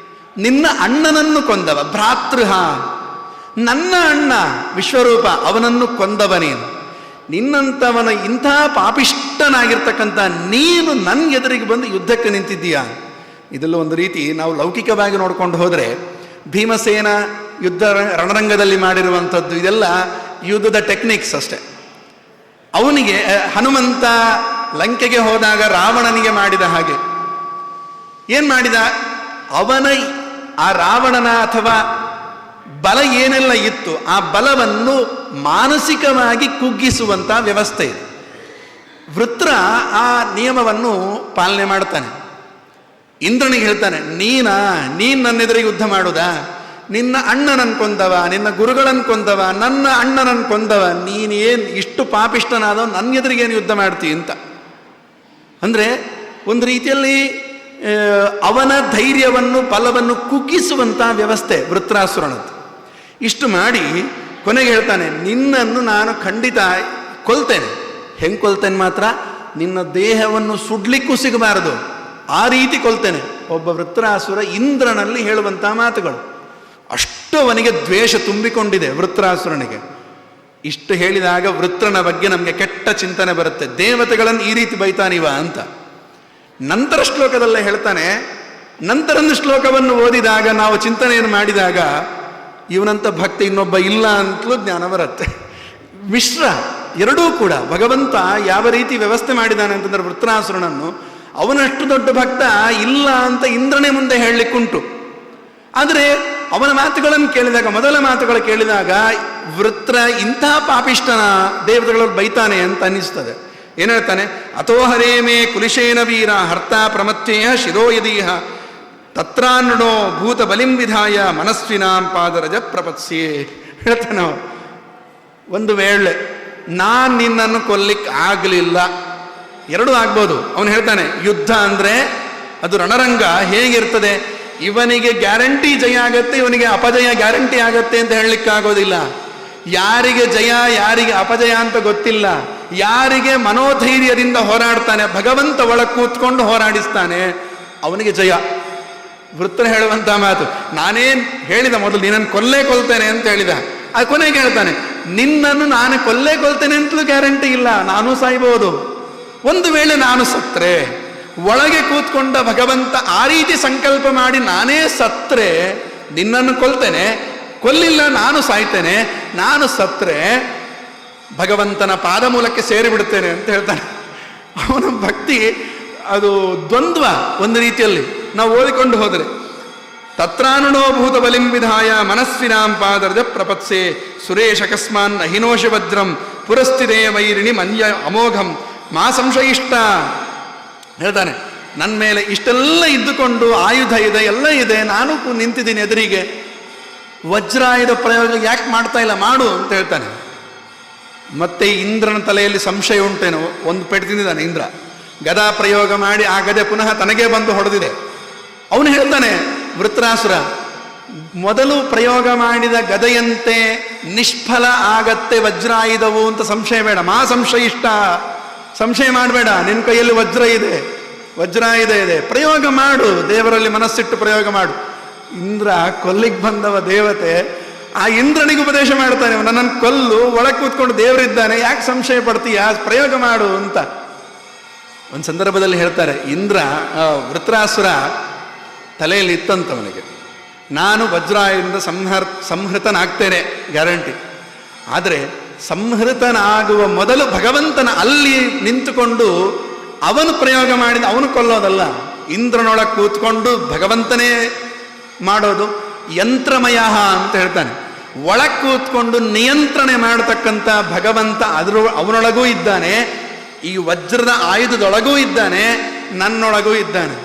A: ನಿನ್ನ ಅಣ್ಣನನ್ನು ಕೊಂದವ ಭ್ರಾತೃಹ, ನನ್ನ ಅಣ್ಣ ವಿಶ್ವರೂಪ, ಅವನನ್ನು ಕೊಂದವನೇನು. ನಿನ್ನಂಥವನ ಇಂಥ ಪಾಪಿಷ್ಟನಾಗಿರ್ತಕ್ಕಂಥ ನೀನು ನನ್ನ ಎದುರಿಗೆ ಬಂದು ಯುದ್ಧಕ್ಕೆ ನಿಂತಿದ್ದೀಯಾ. ಇದೆಲ್ಲ ಒಂದು ರೀತಿ ನಾವು ಲೌಕಿಕವಾಗಿ ನೋಡ್ಕೊಂಡು ಹೋದರೆ ಭೀಮಸೇನ ಯುದ್ಧ ರಣರಂಗದಲ್ಲಿ ಮಾಡಿರುವಂಥದ್ದು ಇದೆಲ್ಲ ಯುದ್ಧದ ಟೆಕ್ನಿಕ್ಸ್ ಅಷ್ಟೆ. ಅವನಿಗೆ ಹನುಮಂತ ಲಂಕೆಗೆ ಹೋದಾಗ ರಾವಣನಿಗೆ ಮಾಡಿದ ಹಾಗೆ ಏನ್ ಮಾಡಿದ, ಆ ರಾವಣನ ಅಥವಾ ಬಲ ಏನೆಲ್ಲ ಇತ್ತು ಆ ಬಲವನ್ನು ಮಾನಸಿಕವಾಗಿ ಕುಗ್ಗಿಸುವಂತ ವ್ಯವಸ್ಥೆ ಇದೆ. ವೃತ್ರ ಆ ನಿಯಮವನ್ನು ಪಾಲನೆ ಮಾಡ್ತಾನೆ. ಇಂದ್ರನಿಗೆ ಹೇಳ್ತಾನೆ, ನೀನ್ ನನ್ನೆದುರಿಗೆ ಯುದ್ಧ ಮಾಡುವುದಾ? ನಿನ್ನ ಅಣ್ಣನನ್ ಕೊಂದವ, ನಿನ್ನ ಗುರುಗಳನ್ ಕೊಂದವ, ನನ್ನ ಅಣ್ಣನನ್ ಕೊಂದವ, ನೀನೇನ್ ಇಷ್ಟು ಪಾಪಿಷ್ಟನಾದವ, ನನ್ನ ಎದುರಿಗೇನು ಯುದ್ಧ ಮಾಡ್ತೀವಿ ಅಂತ. ಅಂದ್ರೆ ಒಂದು ರೀತಿಯಲ್ಲಿ ಅವನ ಧೈರ್ಯವನ್ನು ಬಲವನ್ನು ಕುಗ್ಗಿಸುವಂತ ವ್ಯವಸ್ಥೆ ವೃತ್ರಾಸುರನದ್ದು. ಇಷ್ಟು ಮಾಡಿ ಕೊನೆಗೆ ಹೇಳ್ತಾನೆ, ನಿನ್ನನ್ನು ನಾನು ಖಂಡಿತ ಕೊಲ್ತೇನೆ. ಹೆಂಗೆ ಕೊಲ್ತೇನೆ ಮಾತ್ರ, ನಿನ್ನ ದೇಹವನ್ನು ಸುಡ್ಲಿಕ್ಕೂ ಸಿಗಬಾರದು, ಆ ರೀತಿ ಕೊಲ್ತೇನೆ. ಒಬ್ಬ ವೃತ್ರಾಸುರ ಇಂದ್ರನಲ್ಲಿ ಹೇಳುವಂಥ ಮಾತುಗಳು. ಅಷ್ಟು ಅವನಿಗೆ ದ್ವೇಷ ತುಂಬಿಕೊಂಡಿದೆ ವೃತ್ರಾಸುರನಿಗೆ. ಇಷ್ಟು ಹೇಳಿದಾಗ ವೃತ್ರನ ಬಗ್ಗೆ ನಮಗೆ ಕೆಟ್ಟ ಚಿಂತನೆ ಬರುತ್ತೆ, ದೇವತೆಗಳನ್ನು ಈ ರೀತಿ ಬೈತಾನಿವ ಅಂತ. ನಂತರ ಶ್ಲೋಕದಲ್ಲೇ ಹೇಳ್ತಾನೆ, ನಂತರೊಂದು ಶ್ಲೋಕವನ್ನು ಓದಿದಾಗ ನಾವು ಚಿಂತನೆಯನ್ನು ಮಾಡಿದಾಗ ಇವನಂತ ಭಕ್ತಿ ಇನ್ನೊಬ್ಬ ಇಲ್ಲ ಅಂತಲೂ ಜ್ಞಾನ ಬರುತ್ತೆ. ಮಿಶ್ರ ಎರಡೂ ಕೂಡ ಭಗವಂತ ಯಾವ ರೀತಿ ವ್ಯವಸ್ಥೆ ಮಾಡಿದ್ದಾನೆ ಅಂತಂದ್ರೆ ವೃತ್ರಾಸುರನನ್ನು, ಅವನಷ್ಟು ದೊಡ್ಡ ಭಕ್ತ ಇಲ್ಲ ಅಂತ ಇಂದ್ರನೇ ಮುಂದೆ ಹೇಳಲಿಕ್ಕುಂಟು. ಆದರೆ ಅವನ ಮಾತುಗಳನ್ನು ಕೇಳಿದಾಗ, ಮೊದಲ ಮಾತುಗಳು ಕೇಳಿದಾಗ ವೃತ್ರ ಇಂಥ ಪಾಪಿಷ್ಟನ ದೇವತೆಗಳಲ್ಲಿ ಬೈತಾನೆ ಅಂತ ಅನ್ನಿಸ್ತದೆ. ಏನು ಹೇಳ್ತಾನೆ, ಅಥೋ ಹರೇ ಮೇ ಕುಲಿಶೇನ ವೀರ ಹರ್ತ ಪ್ರಮತ್ಯೇಯ ಶಿರೋ ಯದೀಹ ತತ್ರಾನ್ನೋ ಭೂತ ಬಲಿಂ ವಿಧಾಯ ಮನಸ್ವಿನಾಂ ಪಾದರಜ ಪ್ರಪತ್ಸ್ಯೇ ಹೇಳ್ತಾನೆ. ಒಂದು ವೇಳೆ ನಾನು ನಿನ್ನನ್ನು ಕೊಲ್ಲಿಕ್ಕೆ ಆಗಲಿಲ್ಲ, ಎರಡೂ ಆಗ್ಬೋದು. ಅವನು ಹೇಳ್ತಾನೆ, ಯುದ್ಧ ಅಂದರೆ ಅದು ರಣರಂಗ ಹೇಗಿರ್ತದೆ, ಇವನಿಗೆ ಗ್ಯಾರಂಟಿ ಜಯ ಆಗತ್ತೆ, ಇವನಿಗೆ ಅಪಜಯ ಗ್ಯಾರಂಟಿ ಆಗತ್ತೆ ಅಂತ ಹೇಳಲಿಕ್ಕಾಗೋದಿಲ್ಲ. ಯಾರಿಗೆ ಜಯ ಯಾರಿಗೆ ಅಪಜಯ ಅಂತ ಗೊತ್ತಿಲ್ಲ. ಯಾರಿಗೆ ಮನೋಧೈರ್ಯದಿಂದ ಹೋರಾಡ್ತಾನೆ, ಭಗವಂತ ಒಳಗೆ ಕೂತ್ಕೊಂಡು ಹೋರಾಡಿಸ್ತಾನೆ, ಅವನಿಗೆ ಜಯ. ವೃತ್ರ ಹೇಳುವಂಥ ಮಾತು, ನಾನೇನು ಹೇಳಿದ ಮೊದಲು ನಿನ್ನನ್ನು ಕೊಲ್ತೇನೆ ಅಂತ ಹೇಳಿದ. ಆ ಕೊನೆಗೆ ಹೇಳ್ತಾನೆ, ನಿನ್ನನ್ನು ನಾನು ಕೊಲ್ತೇನೆ ಅಂತಲೂ ಗ್ಯಾರಂಟಿ ಇಲ್ಲ, ನಾನು ಸಾಯ್ಬೋದು. ಒಂದು ವೇಳೆ ನಾನು ಸತ್ರೆ, ಒಳಗೆ ಕೂತ್ಕೊಂಡ ಭಗವಂತ ಆ ರೀತಿ ಸಂಕಲ್ಪ ಮಾಡಿ ನಾನೇ ಸತ್ರೆ ನಿನ್ನನ್ನು ಕೊಲ್ತೇನೆ, ಕೊಲ್ಲಿಲ್ಲ ನಾನು ಸಾಯ್ತೇನೆ, ನಾನು ಸತ್ರೆ ಭಗವಂತನ ಪಾದ ಮೂಲಕ್ಕೆ ಸೇರಿಬಿಡ್ತೇನೆ ಅಂತ ಹೇಳ್ತಾನೆ. ಅವನ ಭಕ್ತಿ ಅದು ದ್ವಂದ್ವ. ಒಂದು ರೀತಿಯಲ್ಲಿ ನಾವು ಓದಿಕೊಂಡು ಹೋದರೆ, ತತ್ರಾನುಣೋ ಭೂತ ಬಲಿಂ ವಿಧಾಯ ಮನಸ್ವಿನಾಂ ಪಾದರ್ಜ ಪ್ರಪತ್ಸೆ ಸುರೇಶ ಅಕಸ್ಮಾನ್ ಅಹಿನೋಷ ವಜ್ರಂ ಪುರಸ್ಥಿತೇ ವೈರಿಣಿ ಮನ್ಯ ಅಮೋಘಂ ಮಾ ಸಂಶಯಿಷ್ಟ ಹೇಳ್ತಾನೆ. ನನ್ನ ಮೇಲೆ ಇಷ್ಟೆಲ್ಲ ಇದ್ದುಕೊಂಡು ಆಯುಧ ಇದೆ, ಎಲ್ಲ ಇದೆ, ನಾನು ನಿಂತಿದ್ದೀನಿ ಎದುರಿಗೆ, ವಜ್ರಾಯುಧ ಪ್ರಯೋಗ ಯಾಕೆ ಮಾಡ್ತಾ ಇಲ್ಲ, ಮಾಡು ಅಂತ ಹೇಳ್ತಾನೆ. ಮತ್ತೆ ಇಂದ್ರನ ತಲೆಯಲ್ಲಿ ಸಂಶಯ ಉಂಟೇನೋ, ಒಂದು ಪೆಟ್ಟು ತಿಂದಿದ್ದಾನೆ ಇಂದ್ರ, ಗದಾ ಪ್ರಯೋಗ ಮಾಡಿ ಆ ಗದೆ ಪುನಃ ತನಗೇ ಬಂದು ಹೊಡೆದಿದೆ. ಅವನು ಹೇಳ್ತಾನೆ, ವೃತ್ರಾಸುರ ಮೊದಲು ಪ್ರಯೋಗ ಮಾಡಿದ ಗದೆಯಂತೆ ನಿಷ್ಫಲ ಆಗತ್ತೆ ವಜ್ರಾಯುಧವು ಅಂತ ಸಂಶಯ ಬೇಡ, ಮಾ ಸಂಶಯ ಇಷ್ಟ, ಸಂಶಯ ಮಾಡಬೇಡ, ನಿನ್ನ ಕೈಯಲ್ಲಿ ವಜ್ರಾಯುಧ ಇದೆ, ಪ್ರಯೋಗ ಮಾಡು, ದೇವರಲ್ಲಿ ಮನಸ್ಸಿಟ್ಟು ಪ್ರಯೋಗ ಮಾಡು. ಇಂದ್ರ ಕೊಲ್ಲಿಗೆ ಬಂದವ ದೇವತೆ, ಆ ಇಂದ್ರನಿಗೆ ಉಪದೇಶ ಮಾಡ್ತಾನೆ, ನನ್ನನ್ನು ಕೊಲ್ಲು, ಒಳಗೆ ಕೂತ್ಕೊಂಡು ದೇವರಿದ್ದಾನೆ, ಯಾಕೆ ಸಂಶಯ ಪಡ್ತೀಯ, ಪ್ರಯೋಗ ಮಾಡು ಅಂತ. ಒಂದು ಸಂದರ್ಭದಲ್ಲಿ ಹೇಳ್ತಾರೆ, ವೃತ್ರಾಸುರ ತಲೆಯಲ್ಲಿ ಇತ್ತಂತವನಿಗೆ, ನಾನು ವಜ್ರಾಯುಧದಿಂದ ಸಂಹೃತನಾಗ್ತೇನೆ ಗ್ಯಾರಂಟಿ. ಆದರೆ ಸಂಹೃತನಾಗುವ ಮೊದಲು ಭಗವಂತನ ಅಲ್ಲಿ ನಿಂತುಕೊಂಡು ಅವನು ಪ್ರಯೋಗ ಮಾಡಿದ, ಅವನು ಕೊಲ್ಲೋದಲ್ಲ, ಇಂದ್ರನೊಳಗೆ ಕೂತ್ಕೊಂಡು ಭಗವಂತನೇ ಮಾಡೋದು. ಯಂತ್ರಮಯ ಅಂತ ಹೇಳ್ತಾನೆ, ಒಳಗೆ ಕೂತ್ಕೊಂಡು ನಿಯಂತ್ರಣೆ ಮಾಡತಕ್ಕಂಥ ಭಗವಂತ ಅವನೊಳಗೂ ಇದ್ದಾನೆ, ಈ ವಜ್ರದ ಆಯುಧದೊಳಗೂ ಇದ್ದಾನೆ, ನನ್ನೊಳಗೂ ಇದ್ದಾನೆ.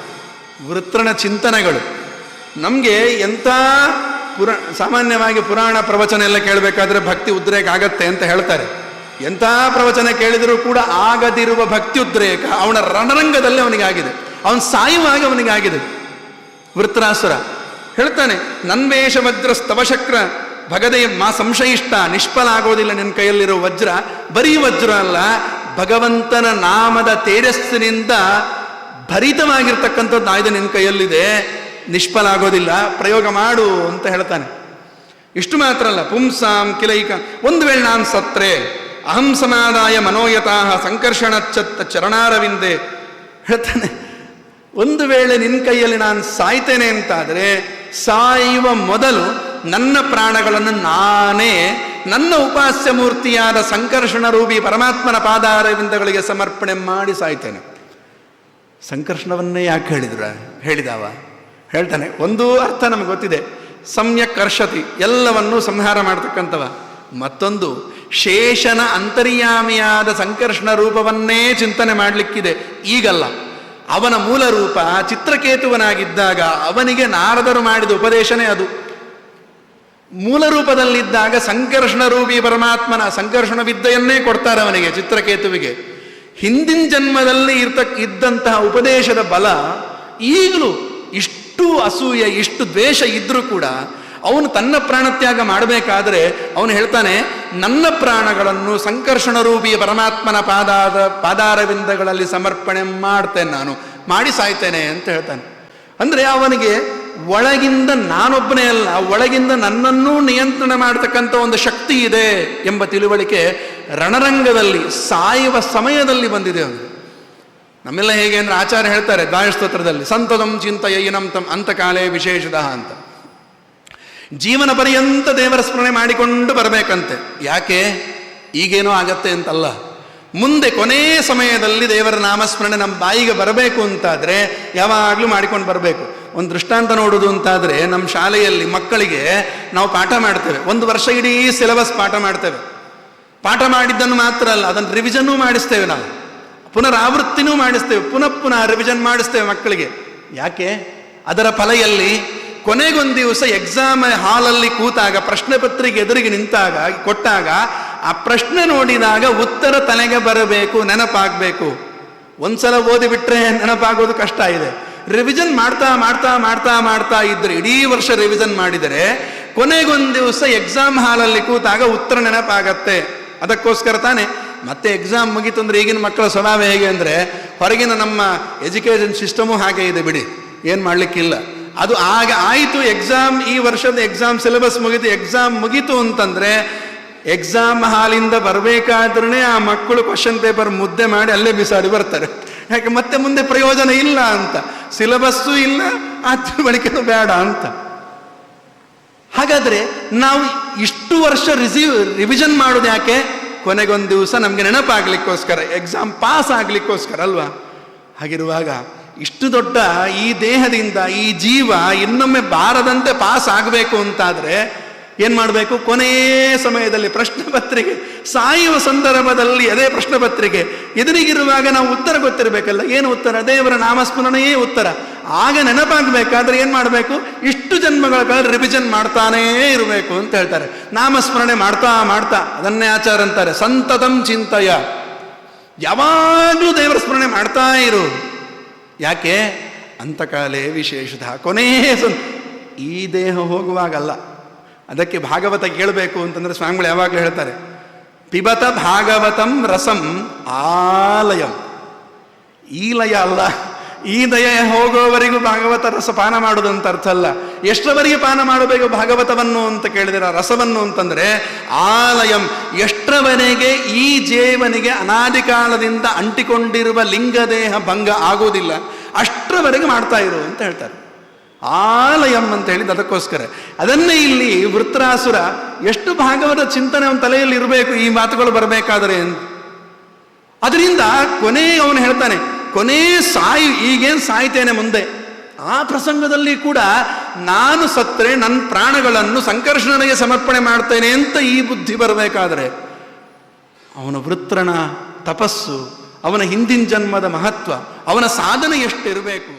A: ವೃತ್ರನ ಚಿಂತನೆಗಳು ನಮಗೆ ಎಂಥ ಸಾಮಾನ್ಯವಾಗಿ ಪುರಾಣ ಪ್ರವಚನ ಎಲ್ಲ ಕೇಳಬೇಕಾದ್ರೆ ಭಕ್ತಿ ಉದ್ರೇಕ ಆಗತ್ತೆ ಅಂತ ಹೇಳ್ತಾರೆ. ಎಂಥ ಪ್ರವಚನ ಕೇಳಿದರೂ ಕೂಡ ಆಗದಿರುವ ಭಕ್ತಿ ಉದ್ರೇಕ ಅವನ ರಣರಂಗದಲ್ಲಿ ಅವನಿಗಾಗಿದೆ, ಅವನು ಸಾಯುವಾಗ ಅವನಿಗಾಗಿದೆ. ವೃತ್ರಾಸುರ ಹೇಳ್ತಾನೆ, ನನ್ವೇಷ ವಜ್ರ ಸ್ತವಶಕ್ರ ಭಗದೆ ಮಾ ಸಂಶಯಿಷ್ಟ, ನಿಷ್ಫಲ ಆಗೋದಿಲ್ಲ ನಿನ್ನ ಕೈಯಲ್ಲಿರೋ ವಜ್ರ. ಬರೀ ವಜ್ರ ಅಲ್ಲ, ಭಗವಂತನ ನಾಮದ ತೇಜಸ್ಸಿನಿಂದ ಭರಿತವಾಗಿರ್ತಕ್ಕಂಥದ್ದು ಆಯುಧ ನಿನ್ನ ಕೈಯಲ್ಲಿದೆ, ನಿಷ್ಫಲ ಆಗೋದಿಲ್ಲ, ಪ್ರಯೋಗ ಮಾಡು ಅಂತ ಹೇಳ್ತಾನೆ. ಇಷ್ಟು ಮಾತ್ರ ಅಲ್ಲ, ಪುಂಸಾಂ ಕಿಲೈಕ, ಒಂದು ವೇಳೆ ನಾನು ಸತ್ರೆ ಅಹಂ ಸಮಾದಾಯ ಮನೋಯತಾಹ ಸಂಕರ್ಷಣಚ್ಚತ್ತ ಚರಣಾರವಿಂದೆ ಹೇಳ್ತಾನೆ. ಒಂದು ವೇಳೆ ನಿನ್ನ ಕೈಯಲ್ಲಿ ನಾನು ಸಾಯ್ತೇನೆ ಅಂತಾದರೆ ಸಾಯುವ ಮೊದಲು ನನ್ನ ಪ್ರಾಣಗಳನ್ನು ನಾನೇ ನನ್ನ ಉಪಾಸ್ಯ ಮೂರ್ತಿಯಾದ ಸಂಕರ್ಷಣ ರೂಪಿ ಪರಮಾತ್ಮನ ಪಾದಾರವಿಂದಗಳಿಗೆ ಸಮರ್ಪಣೆ ಮಾಡಿ ಸಾಯ್ತೇನೆ. ಸಂಕರ್ಷಣವನ್ನೇ ಯಾಕೆ ಹೇಳಿದವ ಹೇಳ್ತಾನೆ. ಒಂದು ಅರ್ಥ ನಮಗೆ ಗೊತ್ತಿದೆ, ಸಮ್ಯಕ್ ಕರ್ಷತಿ, ಎಲ್ಲವನ್ನೂ ಸಂಹಾರ ಮಾಡ್ತಕ್ಕಂಥವ. ಮತ್ತೊಂದು, ಶೇಷನ ಅಂತರ್ಯಾಮಿಯಾದ ಸಂಕರ್ಷಣ ರೂಪವನ್ನೇ ಚಿಂತನೆ ಮಾಡಲಿಕ್ಕಿದೆ. ಈಗಲ್ಲ, ಅವನ ಮೂಲ ರೂಪ ಚಿತ್ರಕೇತುವನಾಗಿದ್ದಾಗ ಅವನಿಗೆ ನಾರದರು ಮಾಡಿದ ಉಪದೇಶನೇ ಅದು. ಮೂಲ ರೂಪದಲ್ಲಿದ್ದಾಗ ಸಂಕರ್ಷಣ ರೂಪಿ ಪರಮಾತ್ಮನ ಸಂಕರ್ಷಣ ವಿದ್ಯೆಯನ್ನೇ ಕೊಡ್ತಾರೆ ಅವನಿಗೆ, ಚಿತ್ರಕೇತುವಿಗೆ. ಹಿಂದಿನ ಜನ್ಮದಲ್ಲಿ ಇದ್ದಂತಹ ಉಪದೇಶದ ಬಲ ಈಗಲೂ ಇಷ್ಟು ಅಸೂಯೆ, ಇಷ್ಟು ದ್ವೇಷ ಇದ್ರೂ ಕೂಡ ಅವನು ತನ್ನ ಪ್ರಾಣತ್ಯಾಗ ಮಾಡಬೇಕಾದ್ರೆ ಅವನು ಹೇಳ್ತಾನೆ, ನನ್ನ ಪ್ರಾಣಗಳನ್ನು ಸಂಕರ್ಷಣ ರೂಪಿಯ ಪರಮಾತ್ಮನ ಪಾದಾರವಿಂದಗಳಲ್ಲಿ ಸಮರ್ಪಣೆ ಮಾಡ್ತೇನೆ, ನಾನು ಮಾಡಿ ಸಾಯ್ತೇನೆ ಅಂತ ಹೇಳ್ತಾನೆ. ಅಂದರೆ ಅವನಿಗೆ ಒಳಗಿಂದ ನಾನೊಬ್ಬನೇ ಅಲ್ಲ, ಒಳಗಿಂದ ನನ್ನನ್ನೂ ನಿಯಂತ್ರಣ ಮಾಡತಕ್ಕಂಥ ಒಂದು ಶಕ್ತಿ ಇದೆ ಎಂಬ ತಿಳುವಳಿಕೆ ರಣರಂಗದಲ್ಲಿ ಸಾಯುವ ಸಮಯದಲ್ಲಿ ಬಂದಿದೆ ಅವನು. ನಮ್ಮೆಲ್ಲ ಹೇಗೆ ಅಂದರೆ ಆಚಾರ್ಯ ಹೇಳ್ತಾರೆ ದ್ವಾಯಸ್ತೋತ್ರದಲ್ಲಿ, ಸಂತತಂ ಚಿಂತಯೈನಂ ತಂ ಅಂತಕಾಲೇ ವಿಶೇಷತಃ ಅಂತ. ಜೀವನ ಪರ್ಯಂತ ದೇವರ ಸ್ಮರಣೆ ಮಾಡಿಕೊಂಡು ಬರಬೇಕಂತೆ. ಯಾಕೆ? ಈಗೇನೋ ಆಗತ್ತೆ ಅಂತಲ್ಲ, ಮುಂದೆ ಕೊನೆಯ ಸಮಯದಲ್ಲಿ ದೇವರ ನಾಮಸ್ಮರಣೆ ನಮ್ಮ ಬಾಯಿಗೆ ಬರಬೇಕು ಅಂತಾದರೆ ಯಾವಾಗಲೂ ಮಾಡಿಕೊಂಡು ಬರಬೇಕು. ಒಂದು ದೃಷ್ಟಾಂತ ನೋಡೋದು ಅಂತಾದರೆ, ನಮ್ಮ ಶಾಲೆಯಲ್ಲಿ ಮಕ್ಕಳಿಗೆ ನಾವು ಪಾಠ ಮಾಡ್ತೇವೆ, ಒಂದು ವರ್ಷ ಇಡೀ ಸಿಲೆಬಸ್ ಪಾಠ ಮಾಡ್ತೇವೆ. ಪಾಠ ಮಾಡಿದ್ದನ್ನು ಮಾತ್ರ ಅಲ್ಲ, ಅದನ್ನು ರಿವಿಷನ್ನೂ ಮಾಡಿಸ್ತೇವೆ, ನಾವು ಪುನರಾವೃತ್ತಿನೂ ಮಾಡಿಸ್ತೇವೆ, ಪುನಃ ರಿವಿಷನ್ ಮಾಡಿಸ್ತೇವೆ ಮಕ್ಕಳಿಗೆ. ಯಾಕೆ? ಅದರ ಫಲ ಎಲ್ಲಿ? ಕೊನೆಗೊಂದು ದಿವಸ ಎಕ್ಸಾಮ್ ಹಾಲಲ್ಲಿ ಕೂತಾಗ, ಪ್ರಶ್ನೆ ಪತ್ರಿಕೆ ಎದುರಿಗೆ ನಿಂತಾಗ, ಕೊಟ್ಟಾಗ ಆ ಪ್ರಶ್ನೆ ನೋಡಿದಾಗ ಉತ್ತರ ತಲೆಗೆ ಬರಬೇಕು, ನೆನಪಾಗಬೇಕು. ಒಂದ್ಸಲ ಓದಿಬಿಟ್ರೆ ನೆನಪಾಗೋದು ಕಷ್ಟ ಇದೆ. ರಿವಿಷನ್ ಮಾಡ್ತಾ ಮಾಡ್ತಾ ಮಾಡ್ತಾ ಮಾಡ್ತಾ ಇದ್ರೆ, ಇಡೀ ವರ್ಷ ರಿವಿಷನ್ ಮಾಡಿದರೆ ಕೊನೆಗೊಂದು ದಿವಸ ಎಕ್ಸಾಮ್ ಹಾಲಲ್ಲಿ ಕೂತಾಗ ಉತ್ತರ ನೆನಪಾಗತ್ತೆ. ಅದಕ್ಕೋಸ್ಕರ ತಾನೆ ಮತ್ತೆ ಎಕ್ಸಾಮ್ ಮುಗೀತು ಅಂದರೆ ಈಗಿನ ಮಕ್ಕಳ ಸ್ವಭಾವ ಹೇಗೆ ಅಂದರೆ, ಹೊರಗಿನ ನಮ್ಮ ಎಜುಕೇಷನ್ ಸಿಸ್ಟಮು ಹಾಗೆ ಇದೆ ಬಿಡಿ, ಏನು ಮಾಡಲಿಕ್ಕಿಲ್ಲ. ಅದು ಆಗ ಆಯಿತು, ಎಕ್ಸಾಮ್ ಈ ವರ್ಷದ ಎಕ್ಸಾಮ್ ಸಿಲೆಬಸ್ ಮುಗೀತು, ಎಕ್ಸಾಮ್ ಮುಗೀತು ಅಂತಂದರೆ ಎಕ್ಸಾಮ್ ಹಾಲಿಂದ ಬರಬೇಕಾದ್ರೂ ಆ ಮಕ್ಕಳು ಕ್ವಶನ್ ಪೇಪರ್ ಮುದ್ದೆ ಮಾಡಿ ಅಲ್ಲೇ ಬಿಸಾಡಿ ಬರ್ತಾರೆ. ಯಾಕೆ? ಮತ್ತೆ ಮುಂದೆ ಪ್ರಯೋಜನ ಇಲ್ಲ ಅಂತ, ಸಿಲೆಬಸ್ಸು ಇಲ್ಲ, ಆ ತಿಳುವಳಿಕೆನೂ ಬೇಡ ಅಂತ. ಹಾಗಾದರೆ ನಾವು ಇಷ್ಟು ವರ್ಷ ರಿವಿಷನ್ ಮಾಡೋದು ಯಾಕೆ? ಕೊನೆಗೊಂದು ದಿವಸ ನಮಗೆ ನೆನಪಾಗಲಿಕ್ಕೋಸ್ಕರ, ಎಕ್ಸಾಮ್ ಪಾಸ್ ಆಗಲಿಕ್ಕೋಸ್ಕರ ಅಲ್ವಾ? ಹಾಗಿರುವಾಗ ಇಷ್ಟು ದೊಡ್ಡ ಈ ದೇಹದಿಂದ ಈ ಜೀವ ಇನ್ನೊಮ್ಮೆ ಬಾರದಂತೆ ಪಾಸ್ ಆಗಬೇಕು ಅಂತಾದರೆ ಏನು ಮಾಡಬೇಕು? ಕೊನೆಯ ಸಮಯದಲ್ಲಿ ಪ್ರಶ್ನೆ ಪತ್ರಿಕೆ, ಸಾಯುವ ಸಂದರ್ಭದಲ್ಲಿ ಅದೇ ಪ್ರಶ್ನೆ ಪತ್ರಿಕೆ ಎದುರಿಗಿರುವಾಗ ನಾವು ಉತ್ತರ ಗೊತ್ತಿರಬೇಕಲ್ಲ. ಏನು ಉತ್ತರ? ದೇವರ ನಾಮಸ್ಮರಣೆಯೇ ಉತ್ತರ. ಆಗ ನೆನಪಾಗಬೇಕಾದ್ರೆ ಏನು ಮಾಡಬೇಕು? ಇಷ್ಟು ಜನ್ಮಗಳ ಕಾಲ ರಿವಿಷನ್ ಮಾಡ್ತಾನೇ ಇರಬೇಕು ಅಂತ ಹೇಳ್ತಾರೆ. ನಾಮಸ್ಮರಣೆ ಮಾಡ್ತಾ ಮಾಡ್ತಾ, ಅದನ್ನೇ ಆಚಾರ ಅಂತಾರೆ ಸಂತತಂ ಚಿಂತಯ, ಯಾವಾಗಲೂ ದೇವರ ಸ್ಮರಣೆ ಮಾಡ್ತಾ ಇರು. ಯಾಕೆ? ಅಂತಕಾಲೇ ವಿಶೇಷತಃ, ಕೊನೆಯ ಈ ದೇಹ ಹೋಗುವಾಗಲ್ಲ. ಅದಕ್ಕೆ ಭಾಗವತ ಕೇಳಬೇಕು ಅಂತಂದರೆ ಸ್ವಾಮಿಗಳು ಯಾವಾಗಲೂ ಹೇಳ್ತಾರೆ, ಪಿಬತ ಭಾಗವತಂ ರಸಂ ಆಲಯಂ. ಈ ಲಯ ಅಲ್ಲ, ಈ ದಯ ಹೋಗೋವರೆಗೂ ಭಾಗವತ ರಸ ಪಾನ ಮಾಡೋದು ಅಂತ ಅರ್ಥ ಅಲ್ಲ. ಎಷ್ಟರವರೆಗೆ ಪಾನ ಮಾಡಬೇಕು ಭಾಗವತವನ್ನು ಅಂತ ಕೇಳಿದರೆ, ರಸವನ್ನು ಅಂತಂದರೆ ಆಲಯಂ, ಎಷ್ಟರವರೆಗೆ ಈ ಜೀವನಿಗೆ ಅನಾದಿ ಕಾಲದಿಂದ ಅಂಟಿಕೊಂಡಿರುವ ಲಿಂಗದೇಹ ಭಂಗ ಆಗೋದಿಲ್ಲ ಅಷ್ಟರವರೆಗೆ ಮಾಡ್ತಾ ಇರು ಅಂತ ಹೇಳ್ತಾರೆ. ಆಲಯಂ ಅಂತ ಹೇಳಿದ್ದು ಅದಕ್ಕೋಸ್ಕರ. ಅದನ್ನೇ ಇಲ್ಲಿ ವೃತ್ರಾಸುರ ಎಷ್ಟು ಭಾಗವತ ಚಿಂತನೆ ಅವನ ತಲೆಯಲ್ಲಿ ಇರಬೇಕು ಈ ಮಾತುಗಳು ಬರಬೇಕಾದರೆ ಅಂತ. ಅದರಿಂದ ಕೊನೆ ಅವನು ಹೇಳ್ತಾನೆ, ಕೊನೆ ಈಗೇನು ಸಾಯ್ತೇನೆ ಮುಂದೆ, ಆ ಪ್ರಸಂಗದಲ್ಲಿ ಕೂಡ ನಾನು ಸತ್ತರೆ ನನ್ನ ಪ್ರಾಣಗಳನ್ನು ಸಂಕರ್ಷಣನಿಗೆ ಸಮರ್ಪಣೆ ಮಾಡ್ತೇನೆ ಅಂತ ಈ ಬುದ್ಧಿ ಬರಬೇಕಾದರೆ ಅವನ ವೃತ್ರನ ತಪಸ್ಸು, ಅವನ ಹಿಂದಿನ ಜನ್ಮದ ಮಹತ್ವ, ಅವನ ಸಾಧನೆ ಎಷ್ಟಿರಬೇಕು.